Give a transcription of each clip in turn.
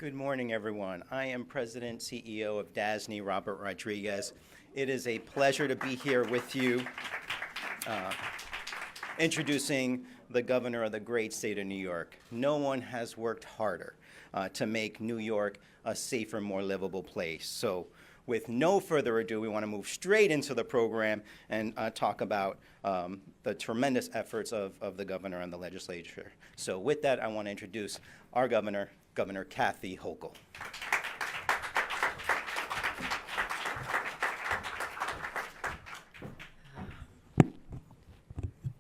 Good morning, everyone. I am President CEO of DASNY, Robert Rodriguez. It is a pleasure to be here with you, introducing the governor of the great state of New York. No one has worked harder to make New York a safer, more livable place. So with no further ado, we want to move straight into the program and talk about the tremendous efforts of the governor and the legislature. So with that, I want to introduce our governor, Governor Kathy Hochul.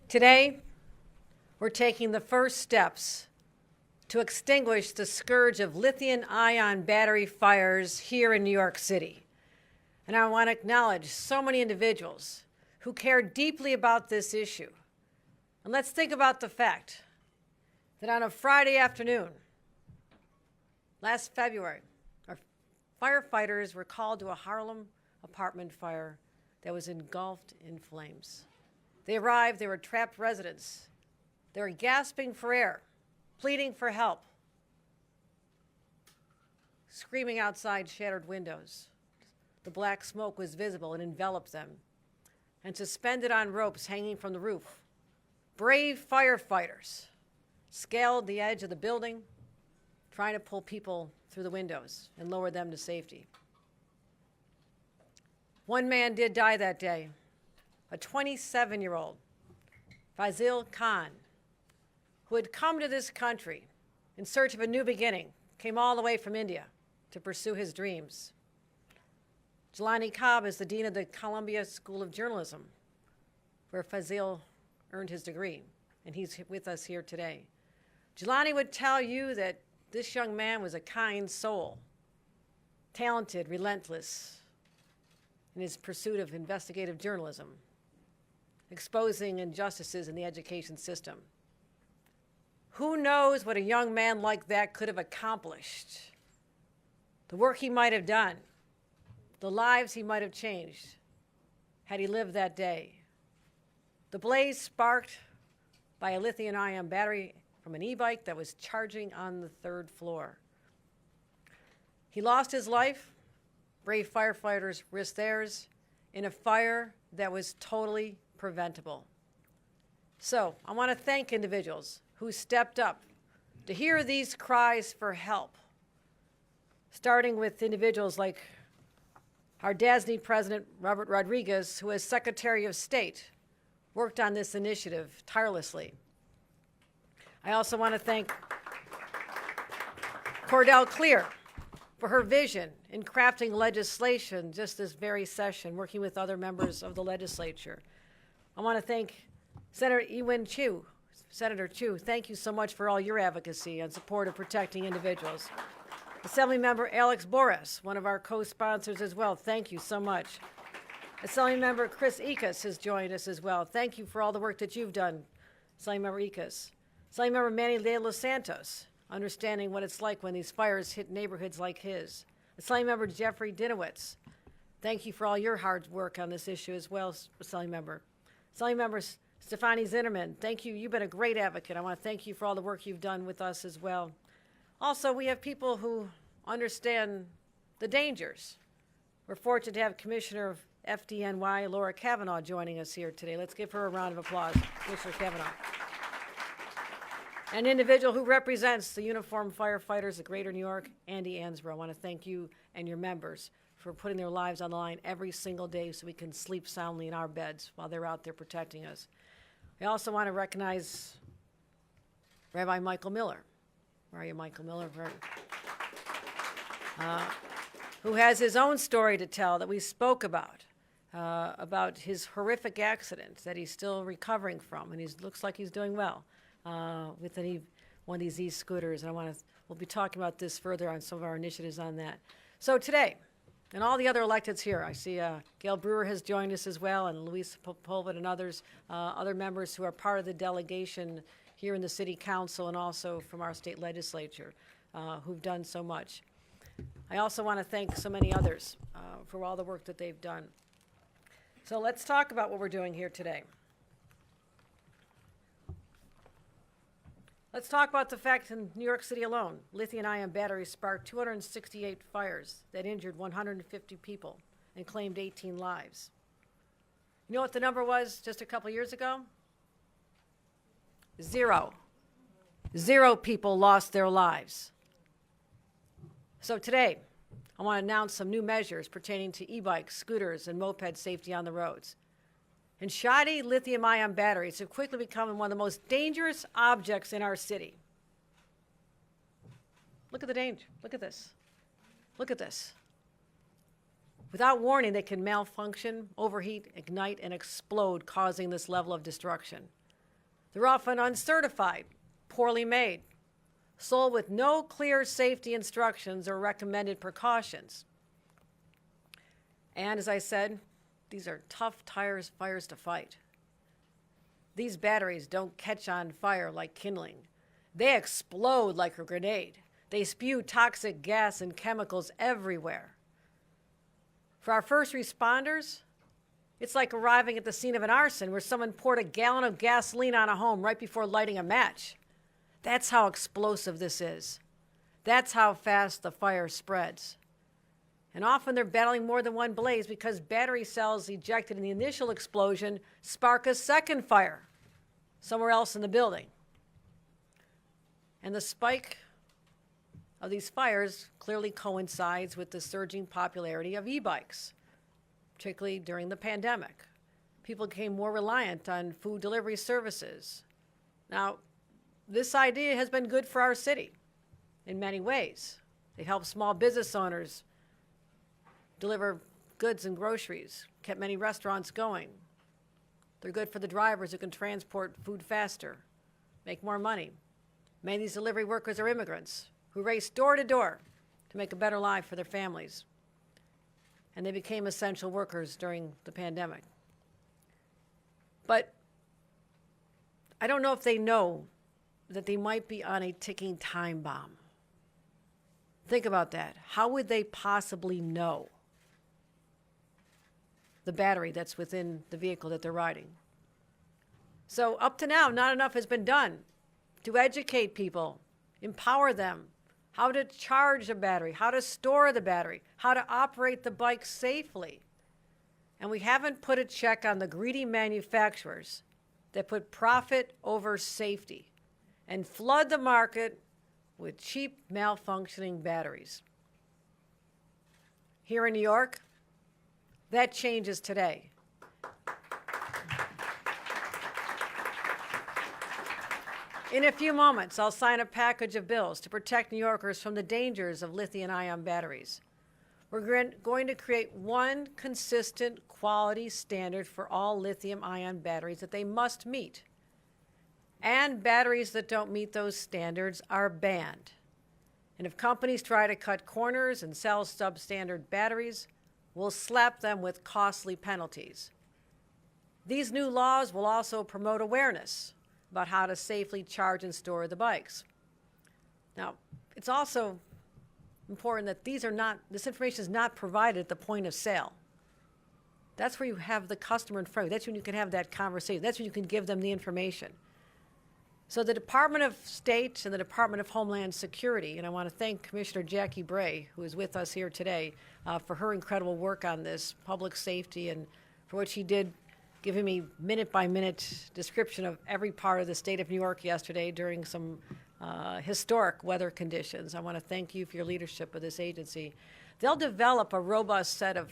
Today, we're taking the first steps to extinguish the scourge of lithium-ion battery fires here in New York City. And I want to acknowledge so many individuals who care deeply about this issue. And let's think about the fact that on a Friday afternoon, last February, our firefighters were called to a Harlem apartment fire that was engulfed in flames. They arrived, they were trapped residents. They were gasping for air, pleading for help, screaming outside shattered windows. The black smoke was visible and enveloped them. And suspended on ropes hanging from the roof, brave firefighters scaled the edge of the building, trying to pull people through the windows and lower them to safety. One man did die that day, a 27-year-old, Fazil Khan, who had come to this country in search of a new beginning, came all the way from India to pursue his dreams. Jelani Cobb is the dean of the Columbia School of Journalism, where Fazil earned his degree, and he's with us here today. Jelani would tell you that this young man was a kind soul, talented, relentless in his pursuit of investigative journalism, exposing injustices in the education system. Who knows what a young man like that could have accomplished? The work he might have done, the lives he might have changed had he lived that day. The blaze sparked by a lithium-ion battery from an e-bike that was charging on the third floor. He lost his life. Brave firefighters risked theirs in a fire that was totally preventable. So I want to thank individuals who stepped up to hear these cries for help, starting with individuals like our DASNY President, Robert Rodriguez, who as Secretary of State worked on this initiative tirelessly. I also want to thank Cordell for her vision in crafting legislation just this very session, working with other members of the legislature. I want to thank Senator Senator Chu, thank you so much for all your advocacy and support of protecting individuals. Assemblymember Alex Boris, one of our co-sponsors as well, thank you so much. Assemblymember Chris Ickes has joined us as well. Thank you for all the work that you've done, Assemblymember Ickes. Assemblymember Manny de los Santos, understanding what it's like when these fires hit neighborhoods like his. Assemblymember Jeffrey Dinowitz, thank you for all your hard work on this issue as well, Assemblymember. Assemblymember Stefani Zinnerman, thank you. You've been a great advocate. I want to thank you for all the work you've done with us as well. Also, we have people who understand the dangers. We're fortunate to have Commissioner of FDNY, Laura Kavanaugh, joining us here today. Let's give her a round of applause, Commissioner Kavanaugh. An individual who represents the uniformed firefighters of Greater New York, Andy Ansborough. I want to thank you and your members for putting their lives on the line every single day so we can sleep soundly in our beds while they're out there protecting us. I also want to recognize Rabbi Michael Miller. Where are you, Michael Miller? Who has his own story to tell that we spoke about his horrific accident that he's still recovering from, and he looks like he's doing well with one of these e-scooters. And we'll be talking about this further on some of our initiatives on that. So today, and all the other electeds here, I see Gail Brewer has joined us as well, and Luis Popolvit and other members who are part of the delegation here in the City Council and also from our state legislature who've done so much. I also want to thank so many others for all the work that they've done. So let's talk about what we're doing here today. Let's talk about the fact in New York City alone, lithium-ion batteries sparked 268 fires that injured 150 people and claimed 18 lives. You know what the number was just a couple years ago? 0. 0 people lost their lives. So today, I want to announce some new measures pertaining to e-bikes, scooters, and moped safety on the roads. And shoddy lithium-ion batteries have quickly become one of the most dangerous objects in our city. Look at the danger. Look at this. Look at this. Without warning, they can malfunction, overheat, ignite, and explode, causing this level of destruction. They're often uncertified, poorly made, sold with no clear safety instructions or recommended precautions. And as I said, these are tough fires to fight. These batteries don't catch on fire like kindling. They explode like a grenade. They spew toxic gas and chemicals everywhere. For our first responders, it's like arriving at the scene of an arson where someone poured a gallon of gasoline on a home right before lighting a match. That's how explosive this is. That's how fast the fire spreads. And often they're battling more than one blaze because battery cells ejected in the initial explosion spark a second fire somewhere else in the building. And the spike of these fires clearly coincides with the surging popularity of e-bikes, particularly during the pandemic. People became more reliant on food delivery services. Now, this idea has been good for our city in many ways. They help small business owners deliver goods and groceries, kept many restaurants going. They're good for the drivers who can transport food faster, make more money. Many of these delivery workers are immigrants who race door to door to make a better life for their families. And they became essential workers during the pandemic. But I don't know if they know that they might be on a ticking time bomb. Think about that. How would they possibly know the battery that's within the vehicle that they're riding? So up to now, not enough has been done to educate people, empower them, how to charge a battery, how to store the battery, how to operate the bike safely. And we haven't put a check on the greedy manufacturers that put profit over safety and flood the market with cheap, malfunctioning batteries. Here in New York, that changes today. In a few moments, I'll sign a package of bills to protect New Yorkers from the dangers of lithium-ion batteries. We're going to create one consistent quality standard for all lithium-ion batteries that they must meet. And batteries that don't meet those standards are banned. And if companies try to cut corners and sell substandard batteries, we'll slap them with costly penalties. These new laws will also promote awareness about how to safely charge and store the bikes. Now, it's also important that this information is not provided at the point of sale. That's where you have the customer in front of you. That's when you can have that conversation. That's when you can give them the information. So the Department of State and the Department of Homeland Security, and I want to thank Commissioner Jackie Bray, who is with us here today, for her incredible work on this, public safety, and for what she did, giving me minute-by-minute description of every part of the state of New York yesterday during some historic weather conditions. I want to thank you for your leadership of this agency. They'll develop a robust set of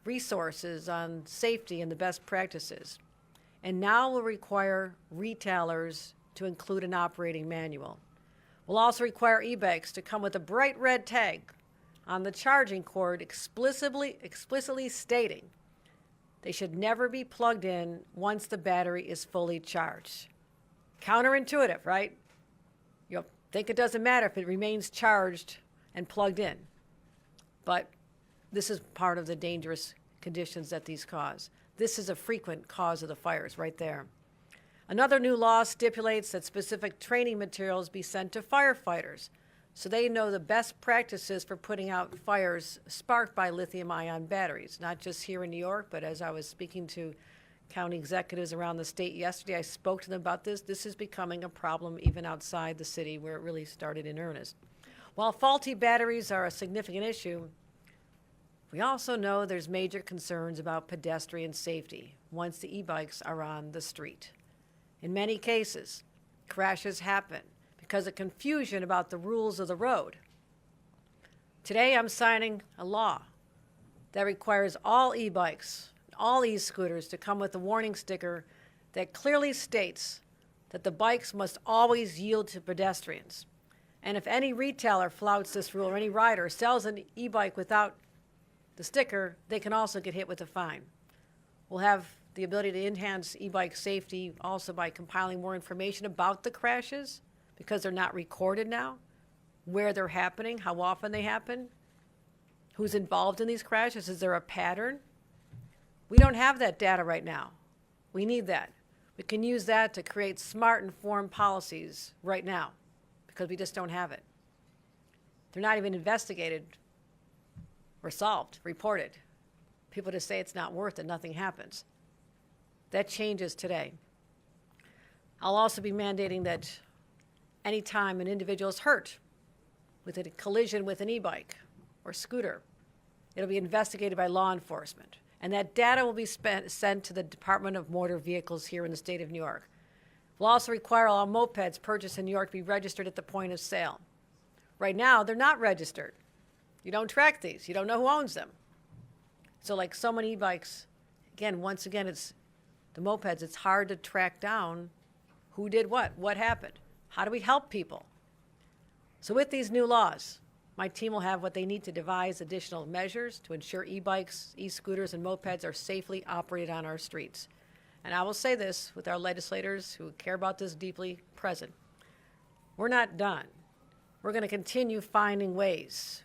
resources on safety and the best practices, and now will require retailers to include an operating manual. We'll also require e-bikes to come with a bright red tag on the charging cord explicitly stating they should never be plugged in once the battery is fully charged. Counterintuitive, right? You'll think it doesn't matter if it remains charged and plugged in. But this is part of the dangerous conditions that these cause. This is a frequent cause of the fires right there. Another new law stipulates that specific training materials be sent to firefighters so they know the best practices for putting out fires sparked by lithium-ion batteries, not just here in New York, but as I was speaking to county executives around the state yesterday. I spoke to them about this. This is becoming a problem even outside the city where it really started in earnest. While faulty batteries are a significant issue, we also know there's major concerns about pedestrian safety once the e-bikes are on the street. In many cases, crashes happen because of confusion about the rules of the road. Today, I'm signing a law that requires all e-bikes, all e-scooters to come with a warning sticker that clearly states that the bikes must always yield to pedestrians. And if any retailer flouts this rule or any rider sells an e-bike without the sticker, they can also get hit with a fine. We'll have the ability to enhance e-bike safety also by compiling more information about the crashes because they're not recorded now, where they're happening, how often they happen, who's involved in these crashes, is there a pattern? We don't have that data right now. We need that. We can use that to create smart, informed policies right now because we just don't have it. They're not even investigated or solved, reported. People just say it's not worth it, nothing happens. That changes today. I'll also be mandating that any time an individual is hurt with a collision with an e-bike or scooter, it'll be investigated by law enforcement. And that data will be sent to the Department of Motor Vehicles here in the state of New York. We'll also require all mopeds purchased in New York to be registered at the point of sale. Right now, they're not registered. You don't track these. You don't know who owns them. So like so many e-bikes, again, once again, it's the mopeds, it's hard to track down who did what happened. How do we help people? So with these new laws, my team will have what they need to devise additional measures to ensure e-bikes, e-scooters, and mopeds are safely operated on our streets. And I will say this with our legislators who care about this deeply present. We're not done. We're going to continue finding ways.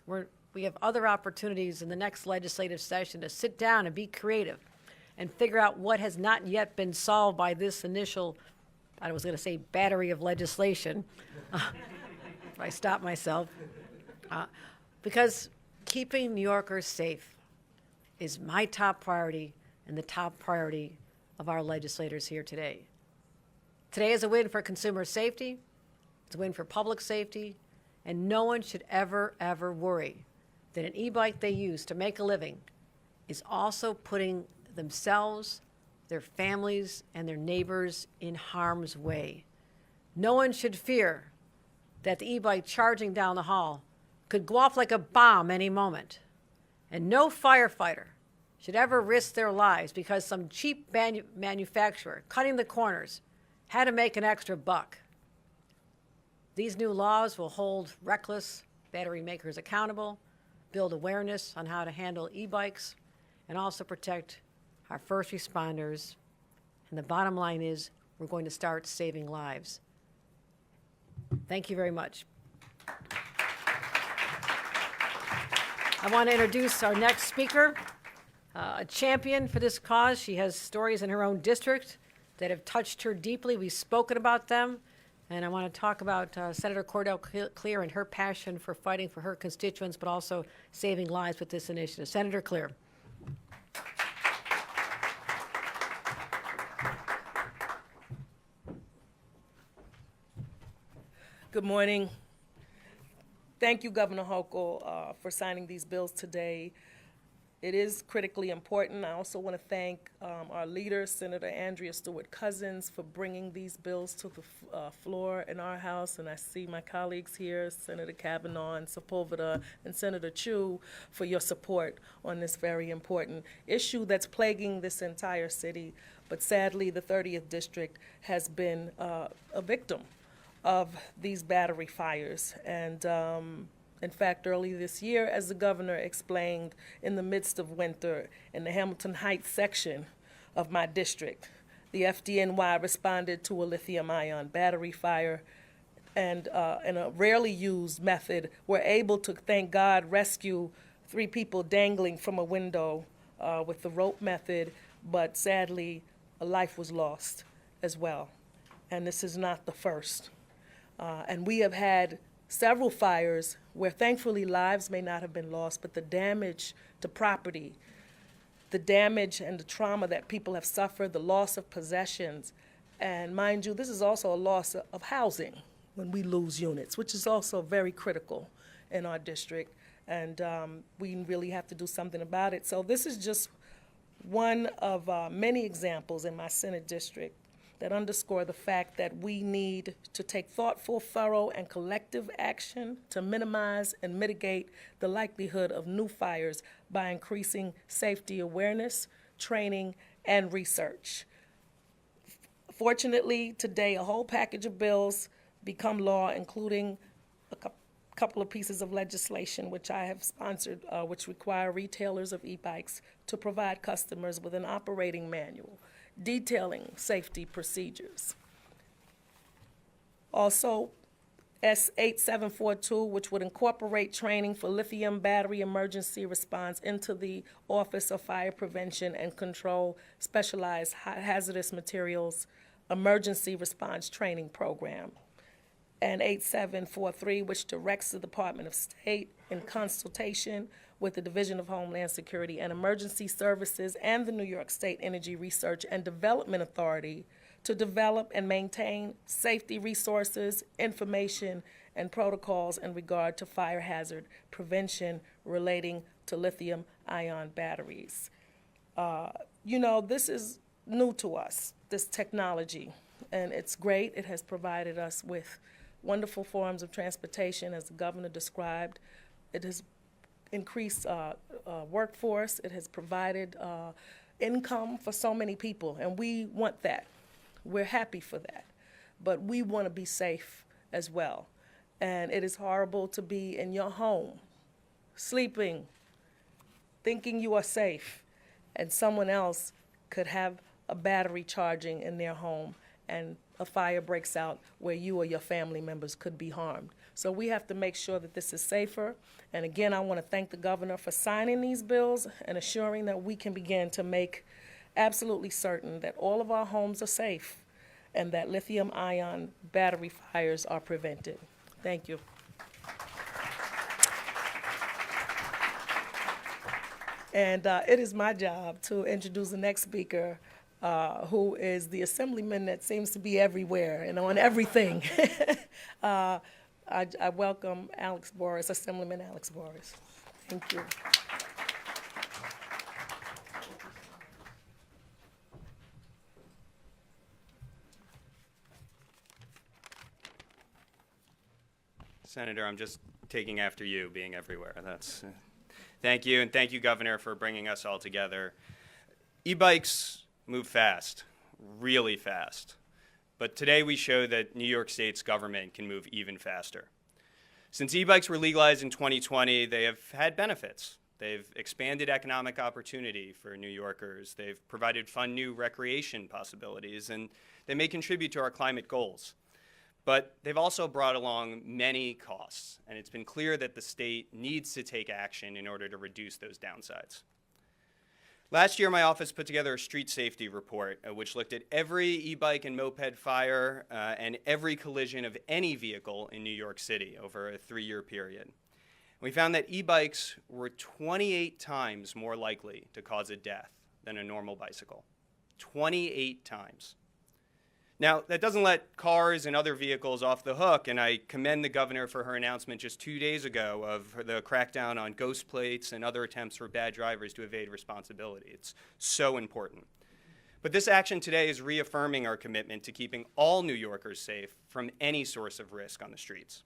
We have other opportunities in the next legislative session to sit down and be creative and figure out what has not yet been solved by this initial, I was going to say battery of legislation. I stopped myself. Because keeping New Yorkers safe is my top priority and the top priority of our legislators here today. Today is a win for consumer safety, it's a win for public safety, and no one should ever, ever worry that an e-bike they use to make a living is also putting themselves, their families, and their neighbors in harm's way. No one should fear that the e-bike charging down the hall could go off like a bomb any moment. And no firefighter should ever risk their lives because some cheap manufacturer cutting the corners had to make an extra buck. These new laws will hold reckless battery makers accountable, build awareness on how to handle e-bikes, and also protect our first responders. And the bottom line is we're going to start saving lives. Thank you very much. I want to introduce our next speaker, a champion for this cause. She has stories in her own district that have touched her deeply. We've spoken about them. And I want to talk about Senator Cordell Clear and her passion for fighting for her constituents, but also saving lives with this initiative. Senator Clear. Good morning. Thank you, Governor Hochul, for signing these bills today. It is critically important. I also want to thank our leader, Senator Andrea Stewart-Cousins, for bringing these bills to the floor in our House. And I see my colleagues here, Senator Kavanaugh and Sepulveda and Senator Chu, for your support on this very important issue that's plaguing this entire city. But sadly, the 30th District has been a victim of these battery fires. And in fact, early this year, as the governor explained, in the midst of winter in the Hamilton Heights section of my district, the FDNY responded to a lithium-ion battery fire, and in a rarely used method, were able to, thank God, rescue 3 people dangling from a window with the rope method, but sadly, a life was lost as well. And this is not the first. And we have had several fires where thankfully lives may not have been lost, but the damage to property the damage and the trauma that people have suffered, the loss of possessions. And mind you, this is also a loss of housing when we lose units, which is also very critical in our district. And we really have to do something about it. So this is just one of many examples in my Senate district that underscore the fact that we need to take thoughtful, thorough, and collective action to minimize and mitigate the likelihood of new fires by increasing safety awareness, training, and research. Fortunately, today, a whole package of bills become law, including a couple of pieces of legislation which I have sponsored, which require retailers of e-bikes to provide customers with an operating manual detailing safety procedures. Also, S8742, which would incorporate training for lithium battery emergency response into the Office of Fire Prevention and Control Specialized Hazardous Materials Emergency Response Training Program. And 8743, which directs the Department of State in consultation with the Division of Homeland Security and Emergency Services and the New York State Energy Research and Development Authority to develop and maintain safety resources, information, and protocols in regard to fire hazard prevention relating to lithium-ion batteries. You know, this is new to us, this technology, and it's great. It has provided us with wonderful forms of transportation, as the governor described. It has increased workforce. It has provided income for so many people, and we want that. We're happy for that, but we want to be safe as well. And it is horrible to be in your home, sleeping, thinking you are safe, and someone else could have a battery charging in their home, and a fire breaks out where you or your family members could be harmed. So we have to make sure that this is safer. And again, I want to thank the governor for signing these bills and assuring that we can begin to make absolutely certain that all of our homes are safe and that lithium-ion battery fires are prevented. Thank you. And it is my job to introduce the next speaker, who is the Assemblyman that seems to be everywhere and on everything. I welcome Alex Boris, Assemblyman Alex Boris. Thank you. Senator, I'm just taking after you, being everywhere. That's thank you, and thank you, Governor, for bringing us all together. E-bikes move fast, really fast. But today we show that New York State's government can move even faster. Since e-bikes were legalized in 2020, they have had benefits. They've expanded economic opportunity for New Yorkers. They've provided fun new recreation possibilities, and they may contribute to our climate goals. But they've also brought along many costs, and it's been clear that the state needs to take action in order to reduce those downsides. Last year, my office put together a street safety report, which looked at every e-bike and moped fire and every collision of any vehicle in New York City over a 3-year period. We found that e-bikes were 28 times more likely to cause a death than a normal bicycle. 28 times. Now, that doesn't let cars and other vehicles off the hook, and I commend the governor for her announcement just 2 days ago of the crackdown on ghost plates and other attempts for bad drivers to evade responsibility. It's so important. But this action today is reaffirming our commitment to keeping all New Yorkers safe from any source of risk on the streets.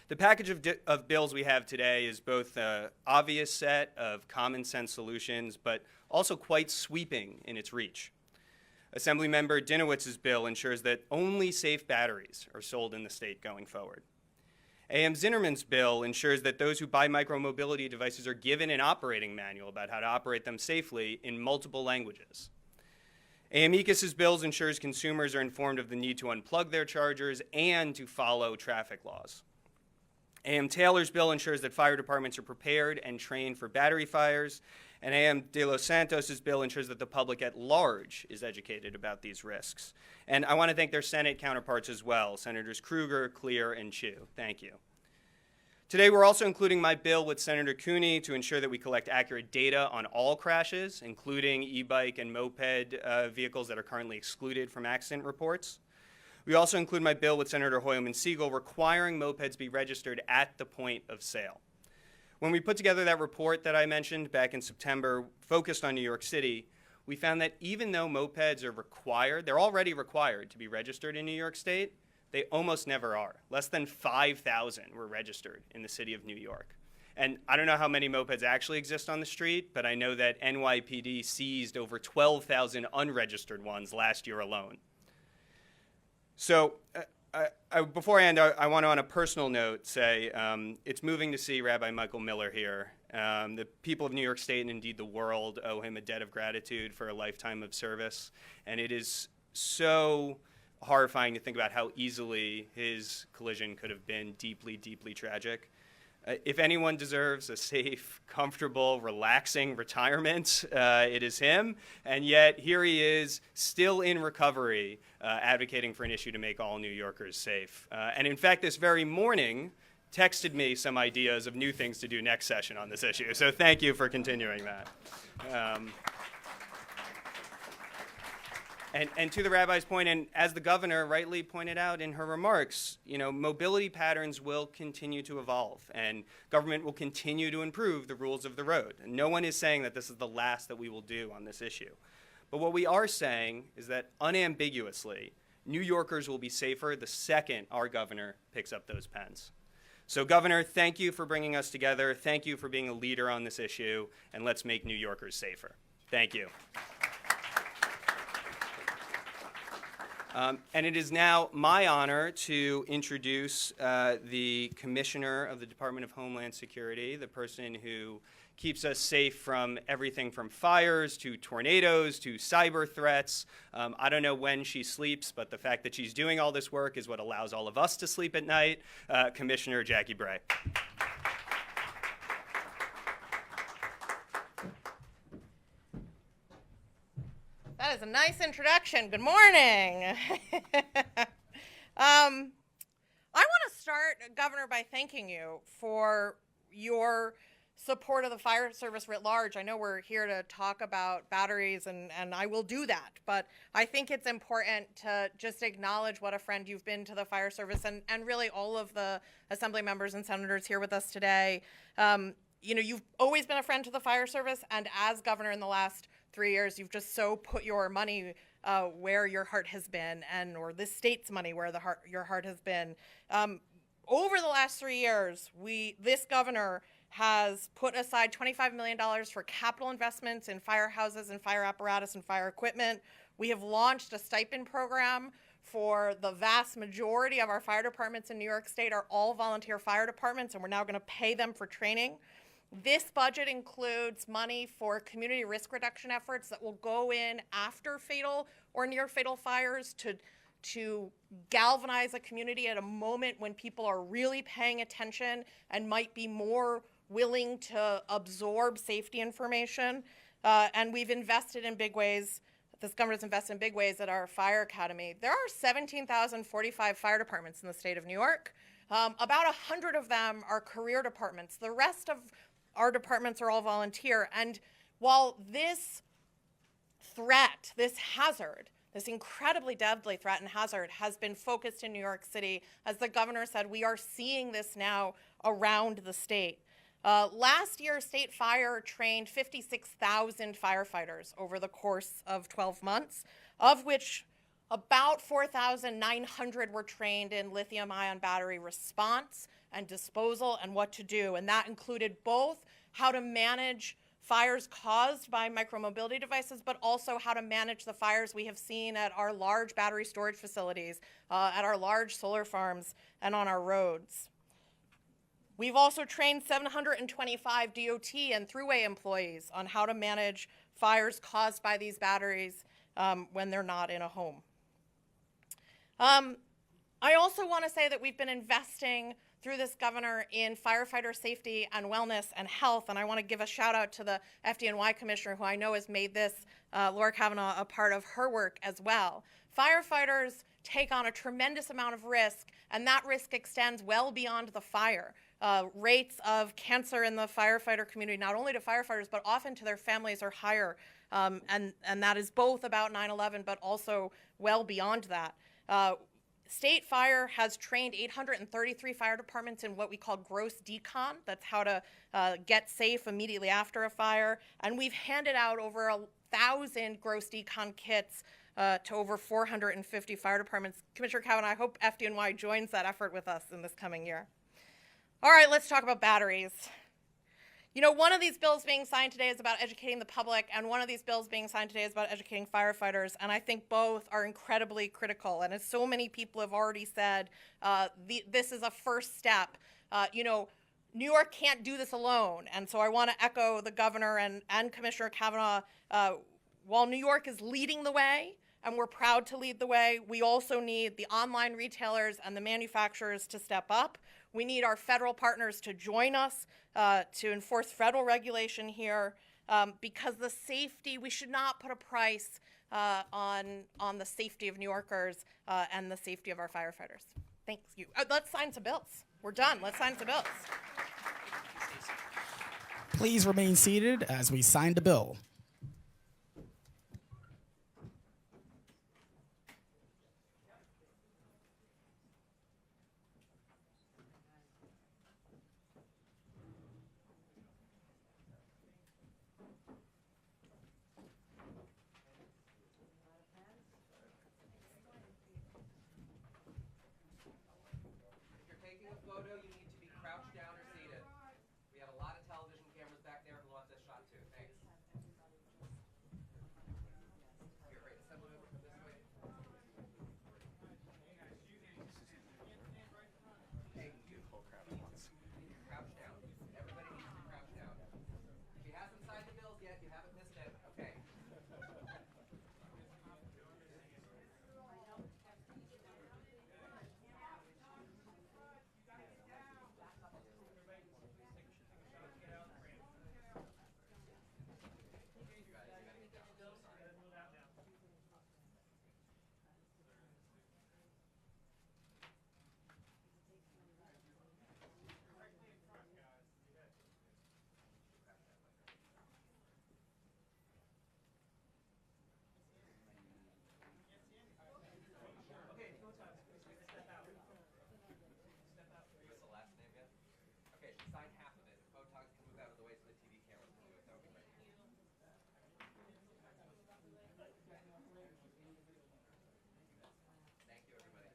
The package of bills we have today is both an obvious set of common sense solutions, but also quite sweeping in its reach. Assemblymember Dinowitz's bill ensures that only safe batteries are sold in the state going forward. A.M. Zinnerman's bill ensures that those who buy micromobility devices are given an operating manual about how to operate them safely in multiple languages. A.M. Ekus's bills ensures consumers are informed of the need to unplug their chargers and to follow traffic laws. A.M. Taylor's bill ensures that fire departments are prepared and trained for battery fires, and A.M. De Los Santos' bill ensures that the public at large is educated about these risks. And I want to thank their Senate counterparts as well, Senators Krueger, Clear, and Chu. Thank you. Today, we're also including my bill with Senator Cooney to ensure that we collect accurate data on all crashes, including e-bike and moped vehicles that are currently excluded from accident reports. We also include my bill with Senator Hoylman-Siegel requiring mopeds be registered at the point of sale. When we put together that report that I mentioned back in September, focused on New York City, we found that even though mopeds are required, they're already required to be registered in New York State, they almost never are. Less than 5,000 were registered in the city of New York. And I don't know how many mopeds actually exist on the street, but I know that NYPD seized over 12,000 unregistered ones last year alone. So before I end, I want to, on a personal note, say it's moving to see Rabbi Michael Miller here. The people of New York State and indeed the world owe him a debt of gratitude for a lifetime of service. And it is so horrifying to think about how easily his collision could have been deeply, deeply tragic. If anyone deserves a safe, comfortable, relaxing retirement, it is him. And yet here he is, still in recovery, advocating for an issue to make all New Yorkers safe. And in fact, this very morning, texted me some ideas of new things to do next session on this issue. So thank you for continuing that. And to the rabbi's point, and as the governor rightly pointed out in her remarks, mobility patterns will continue to evolve, and government will continue to improve the rules of the road. And no one is saying that this is the last that we will do on this issue. But what we are saying is that unambiguously, New Yorkers will be safer the second our governor picks up those pens. So, Governor, thank you for bringing us together. Thank you for being a leader on this issue, and let's make New Yorkers safer. Thank you. And it is now my honor to introduce the Commissioner of the Department of Homeland Security, the person who keeps us safe from everything from fires to tornadoes to cyber threats. I don't know when she sleeps, but the fact that she's doing all this work is what allows all of us to sleep at night. Commissioner Jackie Bray. That is a nice introduction. Good morning. I want to start, Governor, by thanking you for your support of the fire service writ large. I know we're here to talk about batteries, and I will do that, but I think it's important to just acknowledge what a friend you've been to the fire service and really all of the assembly members and senators here with us today. You've always been a friend to the fire service, and as governor in the last 3 years, you've just so put your money where your heart has been, or this state's money where your heart has been. Over the last 3 years, this governor has put aside $25 million for capital investments in firehouses and fire apparatus and fire equipment. We have launched a stipend program for the vast majority of our fire departments in New York State are all volunteer fire departments, and we're now going to pay them for training. This budget includes money for community risk reduction efforts that will go in after fatal or near fatal fires to galvanize a community at a moment when people are really paying attention and might be more willing to absorb safety information. And we've invested in big ways. This government's invested in big ways at our fire academy. There are 17,045 fire departments in the state of New York. About 100 of them are career departments. The rest of our departments are all volunteer. And while this threat, this hazard, this incredibly deadly threat and hazard has been focused in New York City, as the governor said, we are seeing this now around the state. Last year, State Fire trained 56,000 firefighters over the course of 12 months, of which about 4,900 were trained in lithium-ion battery response and disposal and what to do. And that included both how to manage fires caused by micromobility devices, but also how to manage the fires we have seen at our large battery storage facilities, at our large solar farms, and on our roads. We've also trained 725 DOT and Thruway employees on how to manage fires caused by these batteries when they're not in a home. I also want to say that we've been investing through this governor in firefighter safety and wellness and health, and I want to give a shout out to the FDNY commissioner, who I know has made this, Laura Kavanaugh, a part of her work as well. Firefighters take on a tremendous amount of risk, and that risk extends well beyond the fire. rates of cancer in the firefighter community, not only to firefighters, but often to their families, are higher. And that is both about 9/11, but also well beyond that. State Fire has trained 833 fire departments in what we call gross decon. That's how to get safe immediately after a fire. And we've handed out over 1,000 gross decon kits to over 450 fire departments. Commissioner Kavanaugh, I hope FDNY joins that effort with us in this coming year. All right, let's talk about batteries. You know, one of these bills being signed today is about educating the public, and one of these bills being signed today is about educating firefighters, and I think both are incredibly critical. And as so many people have already said, this is a first step. You know, New York can't do this alone, and so I want to echo the governor and Commissioner Kavanaugh. While New York is leading the way, and we're proud to lead the way, we also need the online retailers and the manufacturers to step up. We need our federal partners to join us to enforce federal regulation here, because the safety, we should not put a price on the safety of New Yorkers and the safety of our firefighters. Thank you. Let's sign some bills. We're done. Let's sign some bills. Please remain seated as we sign the bill. Photo, you need to be crouched down or seated. We have a lot of television cameras back there who want this shot too. Thanks. Here, right, Assemblyman, come this way. Hey, you crouch down. Everybody needs to be crouched down. She hasn't signed the bills yet. You haven't missed it. Okay. Okay, she signed half of it. If Botox can move out of the way so the TV cameras can do it, that would be great. Thank you, everybody.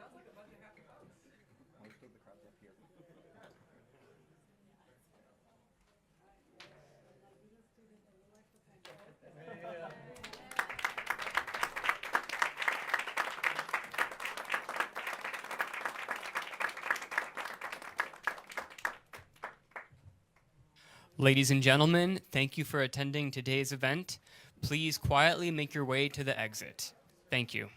Sounds like a bunch of happy folks. Ladies and gentlemen, thank you for attending today's event. Please quietly make your way to the exit. Thank you.